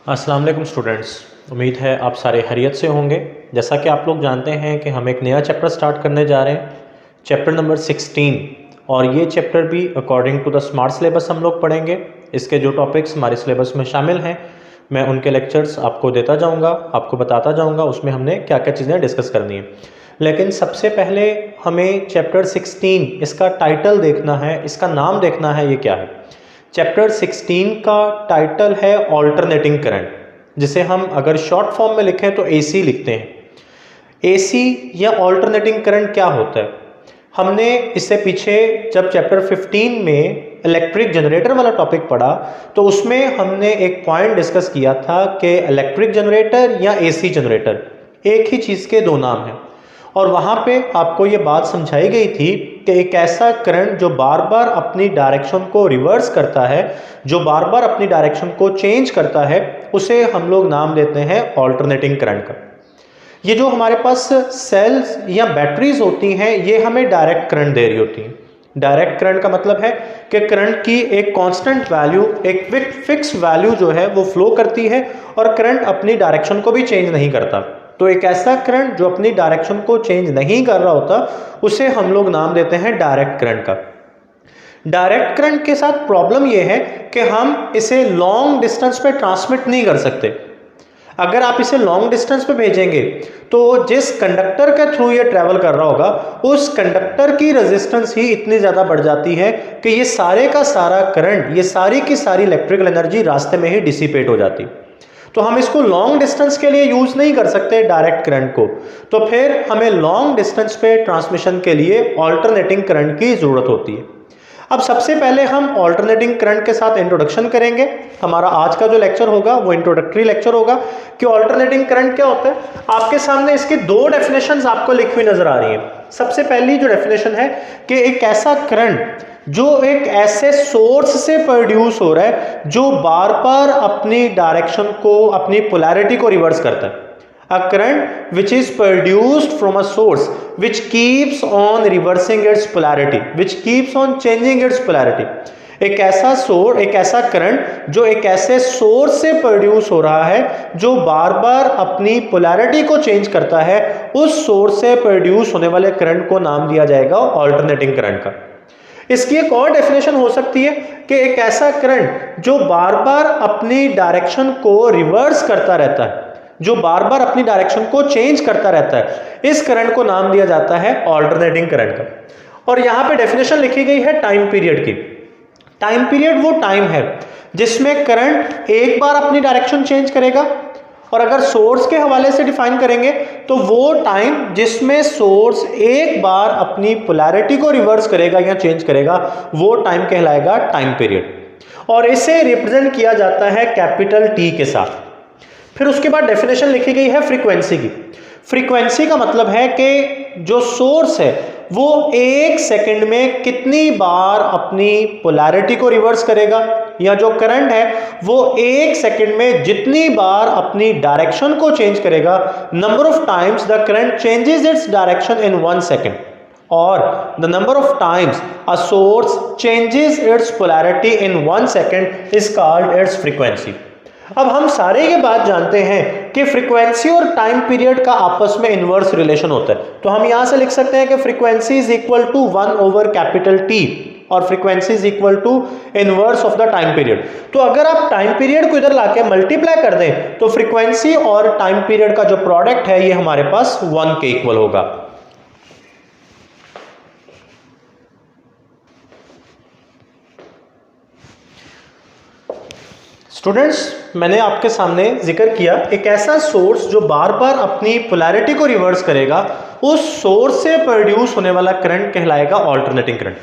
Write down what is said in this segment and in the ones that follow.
अस्सलाम वालेकुम स्टूडेंट्स। उम्मीद है आप सारे खैरियत से होंगे। जैसा कि आप लोग जानते हैं कि हम एक नया चैप्टर स्टार्ट करने जा रहे हैं, चैप्टर नंबर 16, और ये चैप्टर भी according to the smart syllabus हम लोग पढ़ेंगे। इसके जो टॉपिक्स हमारे सिलेबस में शामिल हैं मैं उनके लेक्चर्स आपको देता जाऊँगा, आपको बताता जाऊँगा उसमें हमने क्या क्या चीज़ें डिस्कस करनी है। लेकिन सबसे पहले हमें चैप्टर 16 इसका टाइटल देखना है, इसका नाम देखना है ये क्या है। चैप्टर 16 का टाइटल है ऑल्टरनेटिंग करंट, जिसे हम अगर शॉर्ट फॉर्म में लिखें तो एसी लिखते हैं। एसी या ऑल्टरनेटिंग करंट क्या होता है, हमने इससे पीछे जब चैप्टर 15 में इलेक्ट्रिक जनरेटर वाला टॉपिक पढ़ा तो उसमें हमने एक पॉइंट डिस्कस किया था कि इलेक्ट्रिक जनरेटर या एसी जनरेटर एक ही चीज़ के दो नाम हैं, और वहाँ पे आपको ये बात समझाई गई थी कि एक ऐसा करंट जो बार बार अपनी डायरेक्शन को रिवर्स करता है, जो बार बार अपनी डायरेक्शन को चेंज करता है, उसे हम लोग नाम देते हैं ऑल्टरनेटिंग करंट का। ये जो हमारे पास सेल्स या बैटरीज होती हैं ये हमें डायरेक्ट करंट दे रही होती हैं। डायरेक्ट करंट का मतलब है कि करंट की एक कांस्टेंट वैल्यू, एक फिक्स वैल्यू जो है वो फ्लो करती है और करंट अपनी डायरेक्शन को भी चेंज नहीं करता। तो एक ऐसा करंट जो अपनी डायरेक्शन को चेंज नहीं कर रहा होता उसे हम लोग नाम देते हैं डायरेक्ट करंट का। डायरेक्ट करंट के साथ प्रॉब्लम यह है कि हम इसे लॉन्ग डिस्टेंस पे ट्रांसमिट नहीं कर सकते। अगर आप इसे लॉन्ग डिस्टेंस पे भेजेंगे तो जिस कंडक्टर के थ्रू ये ट्रैवल कर रहा होगा उस कंडक्टर की रेजिस्टेंस ही इतनी ज़्यादा बढ़ जाती है कि ये सारे का सारा करंट, ये सारी की सारी इलेक्ट्रिकल एनर्जी रास्ते में ही डिसिपेट हो जाती। तो हम इसको लॉन्ग डिस्टेंस के लिए यूज़ नहीं कर सकते डायरेक्ट करंट को, तो फिर हमें लॉन्ग डिस्टेंस पे ट्रांसमिशन के लिए ऑल्टरनेटिंग करंट की ज़रूरत होती है। अब सबसे पहले हम ऑल्टरनेटिंग करंट के साथ इंट्रोडक्शन करेंगे। हमारा आज का जो लेक्चर होगा वो इंट्रोडक्टरी लेक्चर होगा कि ऑल्टरनेटिंग करंट क्या होता है। आपके सामने इसकी दो डेफिनेशंस आपको लिखी हुई नजर आ रही हैं। सबसे पहली जो डेफिनेशन है कि एक ऐसा करंट जो एक ऐसे सोर्स से प्रोड्यूस हो रहा है जो बार बार अपनी डायरेक्शन को, अपनी पोलैरिटी को रिवर्स करता है। A current which is produced from a source which keeps on reversing its polarity, which keeps on changing its polarity. एक ऐसा करंट जो एक ऐसे सोर्स से प्रोड्यूस हो रहा है जो बार बार अपनी पोलैरिटी को चेंज करता है, उस सोर्स से प्रोड्यूस होने वाले करंट को नाम दिया जाएगा ऑल्टरनेटिंग करंट का। इसकी एक और डेफिनेशन हो सकती है कि एक ऐसा करंट जो बार बार अपनी डायरेक्शन को रिवर्स करता रहता है, जो बार बार अपनी डायरेक्शन को चेंज करता रहता है, इस करंट को नाम दिया जाता है ऑल्टरनेटिंग करंट का। और यहां पे डेफिनेशन लिखी गई है टाइम पीरियड की। टाइम पीरियड वो टाइम है जिसमें करंट एक बार अपनी डायरेक्शन चेंज करेगा, और अगर सोर्स के हवाले से डिफाइन करेंगे तो वो टाइम जिसमें सोर्स एक बार अपनी पोलैरिटी को रिवर्स करेगा या चेंज करेगा, वो टाइम कहलाएगा टाइम पीरियड, और इसे रिप्रेजेंट किया जाता है कैपिटल टी के साथ। फिर उसके बाद डेफिनेशन लिखी गई है फ्रीक्वेंसी की। फ्रीक्वेंसी का मतलब है कि जो सोर्स है वो एक सेकंड में कितनी बार अपनी पोलैरिटी को रिवर्स करेगा, या जो करंट है वो एक सेकंड में जितनी बार अपनी डायरेक्शन को चेंज करेगा, number of times the current changes its direction in 1 second, और the number of times a source changes its polarity in 1 second is called its frequency. अब हम सारे ये बात जानते हैं कि फ्रीक्वेंसी और टाइम पीरियड का आपस में इनवर्स रिलेशन होता है, तो हम यहां से लिख सकते हैं कि frequency is equal to 1 over capital T और frequency is equal to inverse of the time period. तो अगर आप टाइम पीरियड को इधर लाके मल्टीप्लाई कर दें तो फ्रीक्वेंसी और टाइम पीरियड का जो प्रोडक्ट है ये हमारे पास 1 के इक्वल होगा। स्टूडेंट्स, मैंने आपके सामने जिक्र किया एक ऐसा सोर्स जो बार बार अपनी पोलैरिटी को रिवर्स करेगा, उस सोर्स से प्रोड्यूस होने वाला करंट कहलाएगा ऑल्टरनेटिंग करंट।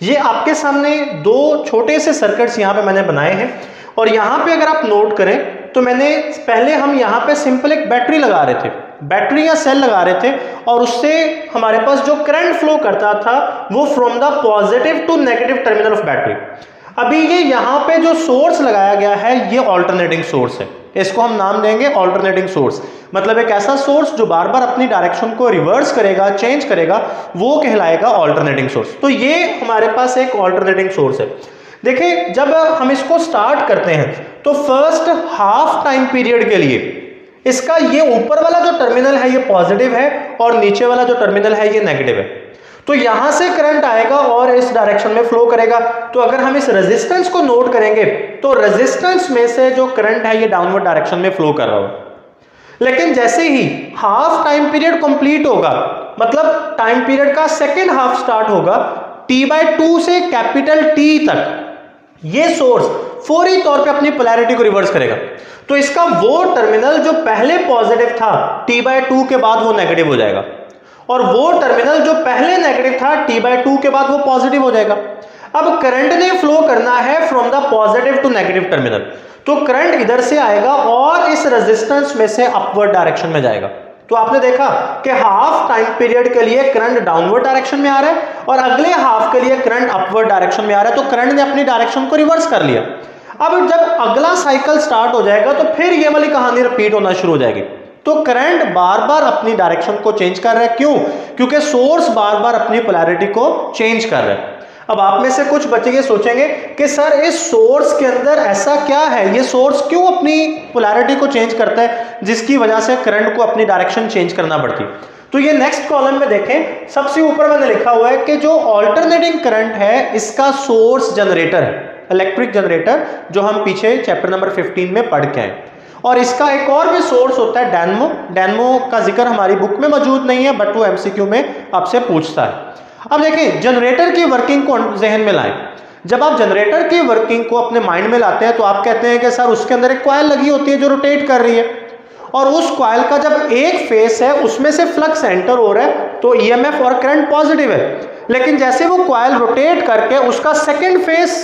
ये आपके सामने दो छोटे से सर्किट्स यहाँ पे मैंने बनाए हैं, और यहाँ पे अगर आप नोट करें तो पहले हम यहाँ पे सिंपल एक बैटरी लगा रहे थे, बैटरी या सेल लगा रहे थे, और उससे हमारे पास जो करंट फ्लो करता था वो from the positive to negative terminal of battery. अभी ये यहाँ पे जो सोर्स लगाया गया है ये ऑल्टरनेटिंग सोर्स है, इसको हम नाम देंगे ऑल्टरनेटिंग सोर्स। मतलब एक ऐसा सोर्स जो बार बार अपनी डायरेक्शन को रिवर्स करेगा, चेंज करेगा, वो कहलाएगा ऑल्टरनेटिंग सोर्स। तो ये हमारे पास एक ऑल्टरनेटिंग सोर्स है। देखिए जब हम इसको स्टार्ट करते हैं तो फर्स्ट हाफ टाइम पीरियड के लिए इसका ये ऊपर वाला जो टर्मिनल है ये पॉजिटिव है और नीचे वाला जो टर्मिनल है ये नेगेटिव है। तो यहां से करंट आएगा और इस डायरेक्शन में फ्लो करेगा। तो अगर हम इस रेजिस्टेंस को नोट करेंगे तो रेजिस्टेंस में से जो करंट है ये डाउनवर्ड डायरेक्शन में फ्लो कर रहा होगा। लेकिन जैसे ही हाफ टाइम पीरियड कंप्लीट होगा, मतलब टाइम पीरियड का सेकेंड हाफ स्टार्ट होगा, T/2 से कैपिटल T तक ये सोर्स फौरी तौर पे अपनी पोलैरिटी को रिवर्स करेगा। तो इसका वो टर्मिनल जो पहले पॉजिटिव था T/2 के बाद वो नेगेटिव हो जाएगा, और वो टर्मिनल जो पहले नेगेटिव था T/2 के बाद वो पॉजिटिव हो जाएगा। अब करंट ने फ्लो करना है from the positive to negative terminal, तो करंट इधर से आएगा और इस रेजिस्टेंस में से अपवर्ड डायरेक्शन में जाएगा। तो आपने देखा कि हाफ टाइम पीरियड के लिए करंट डाउनवर्ड डायरेक्शन में आ रहा है और अगले हाफ के लिए करंट अपवर्ड डायरेक्शन में आ रहा है। तो करंट ने अपनी डायरेक्शन को रिवर्स कर लिया। अब जब अगला साइकिल स्टार्ट हो जाएगा तो फिर ये वाली कहानी रिपीट होना शुरू हो जाएगी। तो करंट बार बार अपनी डायरेक्शन को चेंज कर रहा है। क्यों? क्योंकि सोर्स बार बार अपनी पोलैरिटी को चेंज कर रहा है। अब आप में से कुछ बच्चे ये सोचेंगे कि सर इस सोर्स के अंदर ऐसा क्या है, ये सोर्स क्यों अपनी पोलैरिटी को चेंज करता है जिसकी वजह से करंट को अपनी डायरेक्शन चेंज करना पड़ती। तो ये नेक्स्ट कॉलम में देखें, सबसे ऊपर मैंने लिखा हुआ है कि जो ऑल्टरनेटिंग करंट है इसका सोर्स जनरेटर है, इलेक्ट्रिक जनरेटर, जो हम पीछे चैप्टर नंबर 15 में पढ़ के आए। और इसका एक और भी सोर्स होता है डायनमो। डायनमो का जिक्र हमारी बुक में मौजूद नहीं है, बट वो एमसीक्यू में आपसे पूछता है। अब देखें, जनरेटर की वर्किंग को जहन में लाएं। जब आप जनरेटर की वर्किंग को अपने माइंड में लाते हैं तो आप कहते हैं कि सर उसके अंदर एक कॉइल लगी होती है जो रोटेट कर रही है, और उस कॉइल का जब एक फेस है उसमें से फ्लक्स एंटर हो रहा है तो ईएमएफ और करंट पॉजिटिव है। लेकिन जैसे वो कॉइल रोटेट करके उसका सेकेंड फेस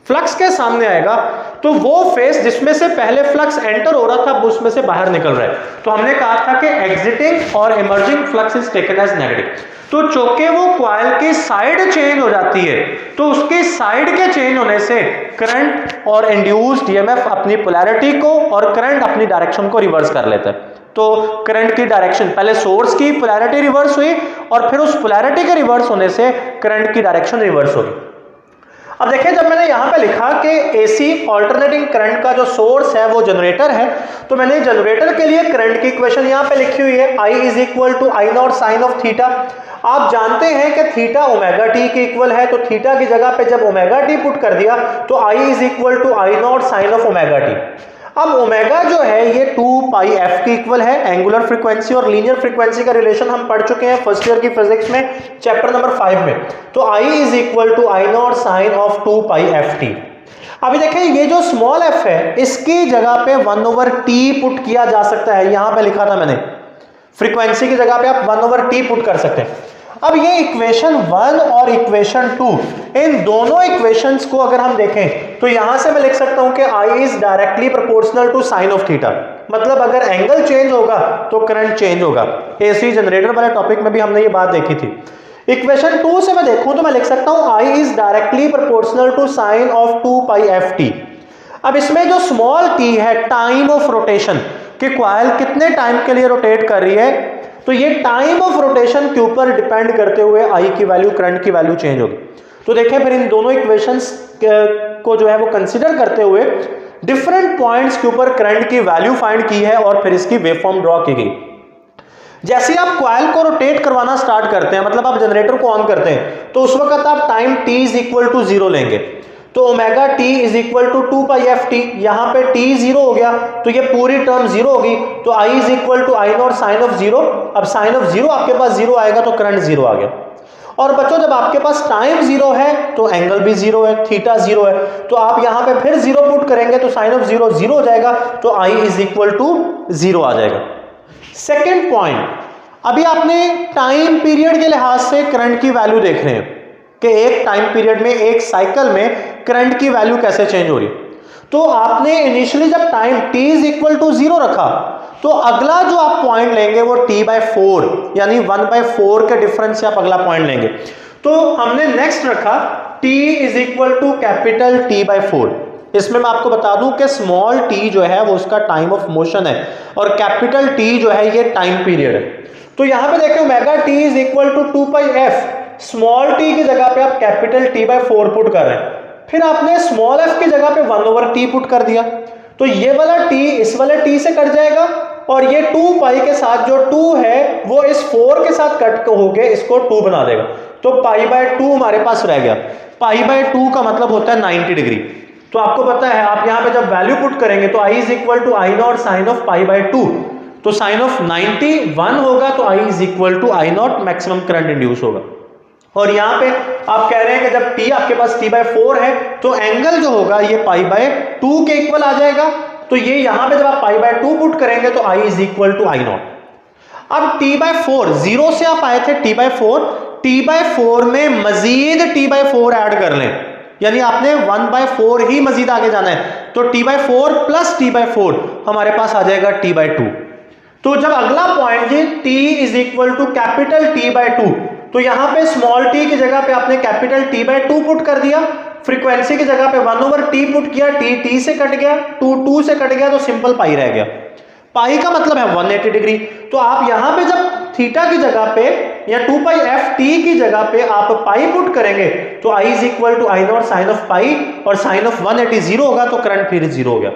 फ्लक्स के सामने आएगा तो वो फेस जिसमें से पहले फ्लक्स एंटर हो रहा था वो उसमें से बाहर निकल रहा है। तो हमने कहा था कि एग्जिटिंग और emerging flux is taken as negative. तो चूंकि वो कॉइल की साइड चेंज हो जाती है तो उसकी साइड के चेंज होने से करंट और इंड्यूस्ड ईएमएफ अपनी पोलैरिटी को और करंट अपनी डायरेक्शन को रिवर्स कर लेता है। तो करंट की डायरेक्शन, पहले सोर्स की पोलैरिटी रिवर्स हुई और फिर उस पोलैरिटी के रिवर्स होने से करंट की डायरेक्शन रिवर्स होगी। अब देखिए, जब मैंने यहां पे लिखा कि एसी ऑल्टरनेटिंग करंट का जो सोर्स है वो जनरेटर है, तो मैंने जनरेटर के लिए करंट की इक्वेशन यहां पे लिखी हुई है, I = I0 sin of theta. आप जानते हैं कि थीटा ओमेगा टी के इक्वल है, तो थीटा की जगह पे जब ओमेगा टी पुट कर दिया तो I = I0 sin of omega T. अब ओमेगा जो है ये 2πf के इक्वल है। एंगुलर फ्रीक्वेंसी और लीनियर फ्रीक्वेंसी का रिलेशन हम पढ़ चुके हैं फर्स्ट ईयर की फिजिक्स में, चैप्टर नंबर 5 में। तो I = I0 sin of 2πft। अभी देखिए, ये जो स्मॉल f है इसकी जगह पे 1/t पुट किया जा सकता है। यहां पे लिखा था मैंने, फ्रीक्वेंसी की जगह पे आप 1/t पुट कर सकते हैं। अब ये इक्वेशन 1 और इक्वेशन 2, इन दोनों इक्वेशंस को अगर हम देखें तो यहां से मैं लिख सकता हूं कि I is directly proportional to sine of theta. मतलब अगर एंगल चेंज होगा तो करंट चेंज होगा। एसी जनरेटर वाले टॉपिक में भी हमने ये बात देखी थी। इक्वेशन 2 से मैं देखूं तो मैं लिख सकता हूं I is directly proportional to sine of 2πft। अब इसमें जो स्मॉल t है, टाइम ऑफ रोटेशन, कि कॉइल कितने टाइम के लिए रोटेट कर रही है, तो ये टाइम ऑफ रोटेशन के ऊपर डिपेंड करते हुए I की वैल्यू, करंट की वैल्यू चेंज होगी। तो देखें, फिर इन दोनों इक्वेशंस को जो है वो कंसीडर करते हुए डिफरेंट पॉइंट्स के ऊपर करंट की वैल्यू फाइंड की है और फिर इसकी वेवफॉर्म ड्रॉ की गई। जैसे आप कॉइल को रोटेट करवाना स्टार्ट करते हैं, मतलब आप जनरेटर को ऑन करते हैं, तो उस वक्त आप टाइम t = 0 लेंगे। तो ओमेगा t = 2πft, यहाँ पे t 0 हो गया तो ये पूरी टर्म 0 होगी। तो I = I0 sin of 0। अब साइन ऑफ 0 आपके पास 0 आएगा तो करंट 0 आ गया। और बच्चों, जब आपके पास टाइम 0 है तो एंगल भी 0 है, थीटा 0 है, तो आप यहाँ पे फिर 0 पुट करेंगे तो साइन ऑफ 0 0 हो जाएगा, तो I = 0 आ जाएगा। सेकेंड पॉइंट, अभी आपने टाइम पीरियड के लिहाज से करंट की वैल्यू देख रहे हैं कि एक टाइम पीरियड में, एक साइकिल में करंट की वैल्यू कैसे चेंज हो रही। तो आपने इनिशियली जब टाइम t = 0 रखा तो अगला जो आप पॉइंट लेंगे वो t/4 यानी 1/4 के डिफरेंस से आप अगला पॉइंट लेंगे। तो हमने नेक्स्ट रखा t = कैपिटल T/4। इसमें मैं आपको बता दूं कि स्मॉल t जो है वो उसका टाइम ऑफ मोशन है और कैपिटल T जो है ये टाइम पीरियड है। तो यहां पे देखें, omega t = 2πf, small t की जगह पे आप कैपिटल T/4 पुट कर रहे हैं। फिर आपने स्मॉल f की जगह पे 1/t पुट कर दिया, तो ये वाला t इस वाले t से कट जाएगा और ये 2 पाई के साथ जो 2 है वो इस 4 के साथ कट हो गए, इसको 2 बना देगा, तो π/2 हमारे पास रह गया। π/2 का मतलब होता है 90 डिग्री। तो आपको पता है आप यहां पे जब वैल्यू पुट करेंगे तो I is equal to I naught sine of π/2, तो साइन ऑफ 90 1 होगा, तो I is equal to I naught maximum current induce होगा। और यहाँ पे आप कह रहे हैं कि जब t आपके पास t/4 है तो एंगल जो होगा ये π/2 के इक्वल आ जाएगा, तो ये यहाँ पे जब आप π/2 पुट करेंगे तो I is equal to I naught. अब t/4 0 से आप आए थे t/4 में मजीद t/4 ऐड कर लें, यानी आपने 1/4 ही मजीद आगे जाना है, तो t/4 प्लस t/4 हमारे पास आ जाएगा t/2। तो जब अगला पॉइंट जी t is equal to capital T/2, तो यहां पे स्मॉल t की जगह पे आपने कैपिटल T/2 पुट कर दिया, फ्रीक्वेंसी की जगह पे 1/t पुट किया, t से कट गया, 2 से कट गया, तो सिंपल पाई रह गया। पाई का मतलब है 180 डिग्री। तो आप यहां पे जब थीटा की जगह पे या 2πft की जगह पे आप पाई पुट करेंगे तो I is equal to I naught sine of pi, और साइन ऑफ 180 0 होगा, तो करंट फिर 0 हो गया।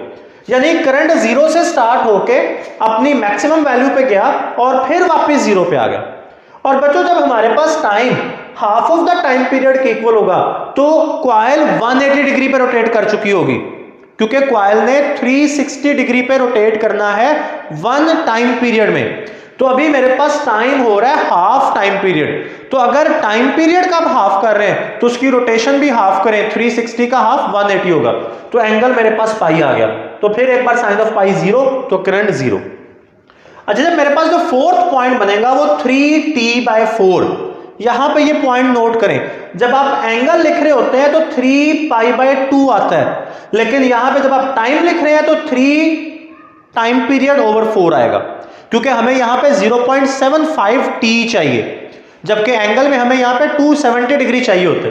यानी करंट 0 से स्टार्ट होके अपनी मैक्सिमम वैल्यू पे गया और फिर वापस 0 पे आ गया। और बच्चों जब हमारे पास time half of the time period के इक्वल होगा तो कॉइल 180 डिग्री पे रोटेट कर चुकी होगी, क्योंकि कॉइल ने 360 डिग्री पे रोटेट करना है 1 टाइम पीरियड में। तो अभी मेरे पास टाइम हो रहा है हाफ टाइम पीरियड, तो अगर टाइम पीरियड का आप हाफ कर रहे हैं तो उसकी रोटेशन भी हाफ करें, 360 का हाफ 180 होगा, तो एंगल मेरे पास पाई आ गया। तो फिर एक बार साइन ऑफ पाई 0, तो करंट 0। अच्छा, जब मेरे पास जो फोर्थ पॉइंट बनेगा वो 3t/4, यहां पे ये पॉइंट नोट करें, जब आप एंगल लिख रहे होते हैं तो 3π/2 आता है, लेकिन यहां पे जब आप टाइम लिख रहे हैं तो 3 टाइम पीरियड ओवर 4 आएगा, क्योंकि हमें यहां पे 0.75t चाहिए, जबकि एंगल में हमें यहां पे 270 डिग्री चाहिए होते।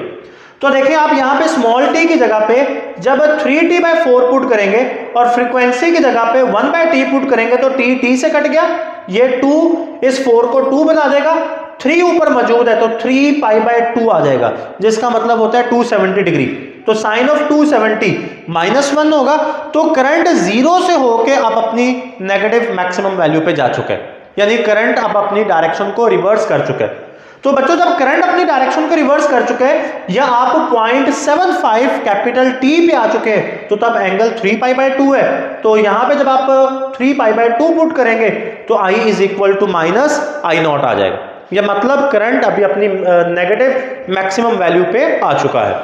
तो देखिए आप यहां पे स्मॉल t की जगह पे जब 3t/4 पुट करेंगे और फ्रीक्वेंसी की जगह पे 1/t पुट करेंगे तो t से कट गया, ये 2 इस 4 को 2 बना देगा, 3 ऊपर मौजूद है तो 3π/2 आ जाएगा, जिसका मतलब होता है 270 डिग्री। तो साइन ऑफ 270 -1 होगा, तो करंट 0 से होके आप अपनी नेगेटिव मैक्सिमम वैल्यू पे जा चुके हैं, यानी करंट अब अपनी डायरेक्शन को रिवर्स कर चुके हैं। तो बच्चों जब करंट अपनी डायरेक्शन को रिवर्स कर चुके हैं या आप 0.75 कैपिटल T पे आ चुके हैं, तो तब एंगल 3π/2 है। तो यहां पे जब आप 3π/2 पुट करेंगे तो I is equal to minus I naught आ जाएगा। यह मतलब करंट अभी अपनी नेगेटिव मैक्सिमम वैल्यू पे आ चुका है।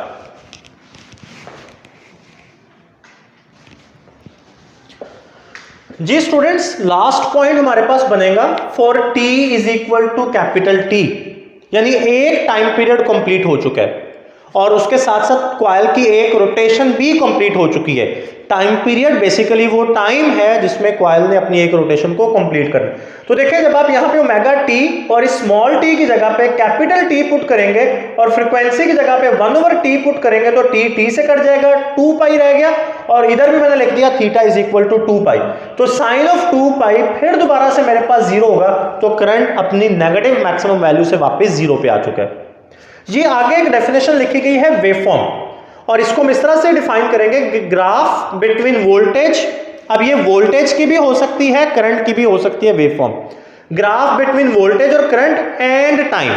जी स्टूडेंट्स, लास्ट पॉइंट हमारे पास बनेगा for t is equal to capital T, यानी एक टाइम पीरियड कंप्लीट हो चुका है और उसके साथ साथ कॉइल की एक रोटेशन भी कंप्लीट हो चुकी है। टाइम पीरियड बेसिकली वो टाइम है जिसमें कॉइल ने अपनी एक रोटेशन को कंप्लीट करना। तो देखिए जब आप यहाँ पे ओमेगा टी और स्मॉल टी की जगह पे कैपिटल टी पुट करेंगे और फ्रीक्वेंसी की जगह पे 1/t पुट करेंगे तो टी से कट जाएगा, 2 पाई रह गया, और इधर भी मैंने लिख दिया थीटा इज इक्वल टू 2 पाई। तो साइन ऑफ 2 पाई फिर दोबारा से मेरे पास 0 होगा, तो करंट अपनी नेगेटिव मैक्सिमम वैल्यू से वापस 0 पे आ चुका है। ये आगे एक डेफिनेशन लिखी गई है वेवफॉर्म, और इसको हम इस तरह से डिफाइन करेंगे, ग्राफ बिटवीन वोल्टेज। अब ये वोल्टेज की भी हो सकती है, करंट की भी हो सकती है वेवफॉर्म। ग्राफ बिटवीन वोल्टेज और करंट एंड टाइम,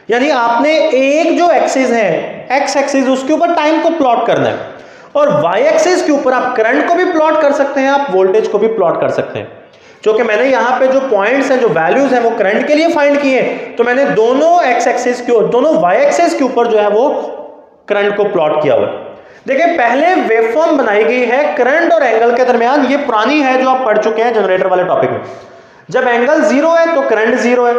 यानी आपने एक जो एक्सिस है एक्स एक्सिस उसके ऊपर टाइम को प्लॉट करना है, और वाई एक्सिस के ऊपर आप करंट को भी प्लॉट कर सकते हैं, आप वोल्टेज को भी प्लॉट कर सकते हैं। क्योंकि मैंने यहाँ पे जो पॉइंट्स हैं, जो वैल्यूज हैं वो करंट के लिए फाइंड किए, तो मैंने दोनों एक्स एक्सिस के दोनों वाई एक्सिस के ऊपर जो है वो करंट को प्लॉट किया हुआ है। देखिए पहले वेवफॉर्म बनाई गई है करंट और एंगल के दरमियान, ये पुरानी है जो आप पढ़ चुके हैं जनरेटर वाले टॉपिक में। जब एंगल 0 है तो करंट 0 है,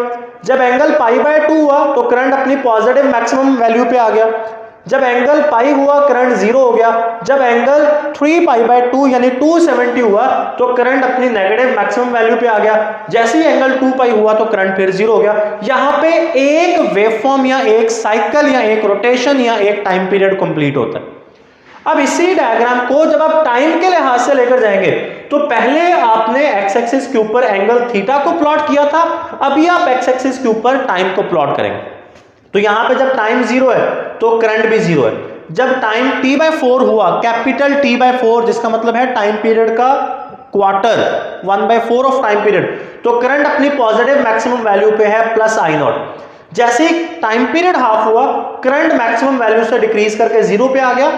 जब एंगल π/2 हुआ तो करंट अपनी पॉजिटिव मैक्सिमम वैल्यू पे आ गया, जब एंगल पाई हुआ करंट 0 हो गया, जब एंगल 3π/2 यानी 270 हुआ तो करंट अपनी नेगेटिव मैक्सिमम वैल्यू पे आ गया, जैसे ही एंगल 2π हुआ तो करंट फिर 0 हो गया। यहां पे एक वेवफॉर्म या एक साइकिल या एक रोटेशन या एक टाइम पीरियड कंप्लीट होता है। अब इसी डायग्राम को जब आप टाइम के लिहाज से लेकर जाएंगे तो पहले आपने एक्स एक्सिस के ऊपर एंगल थीटा को प्लॉट किया था, अभी आप एक्स एक्सिस के ऊपर टाइम को प्लॉट करेंगे। तो यहां पे जब टाइम 0 है तो करंट भी 0 है, जब टाइम t/4 हुआ, कैपिटल t/4 जिसका मतलब है टाइम पीरियड का क्वार्टर, 1/4 ऑफ टाइम पीरियड, तो करंट अपनी पॉजिटिव मैक्सिमम वैल्यू पे है प्लस I0। जैसे ही टाइम पीरियड हाफ हुआ, करंट मैक्सिमम वैल्यू से डिक्रीज करके 0 पे आ गया।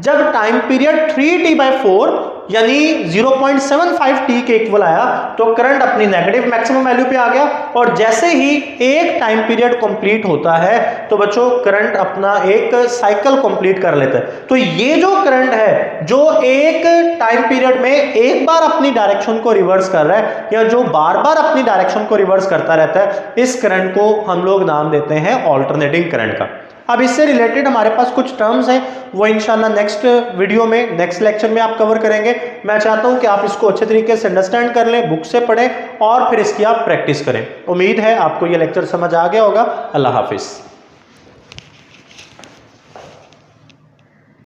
जब टाइम पीरियड 3t/4 यानी 0.75 t के इक्वल आया तो करंट अपनी नेगेटिव मैक्सिमम वैल्यू पे आ गया। और जैसे ही एक टाइम पीरियड कंप्लीट होता है तो बच्चों करंट अपना एक साइकिल कंप्लीट कर लेता है। तो ये जो करंट है जो एक टाइम पीरियड में एक बार अपनी डायरेक्शन को रिवर्स कर रहा है या जो बार बार अपनी डायरेक्शन को रिवर्स करता रहता है, इस करंट को हम लोग नाम देते हैं ऑल्टरनेटिंग करंट का। अब इससे रिलेटेड हमारे पास कुछ टर्म्स हैं, वो इंशाल्लाह नेक्स्ट वीडियो में, नेक्स्ट लेक्चर में आप कवर करेंगे। मैं चाहता हूं कि आप इसको अच्छे तरीके से अंडरस्टैंड कर लें, बुक से पढ़ें और फिर इसकी आप प्रैक्टिस करें। उम्मीद है आपको ये लेक्चर समझ आ गया होगा। अल्लाह हाफिज़।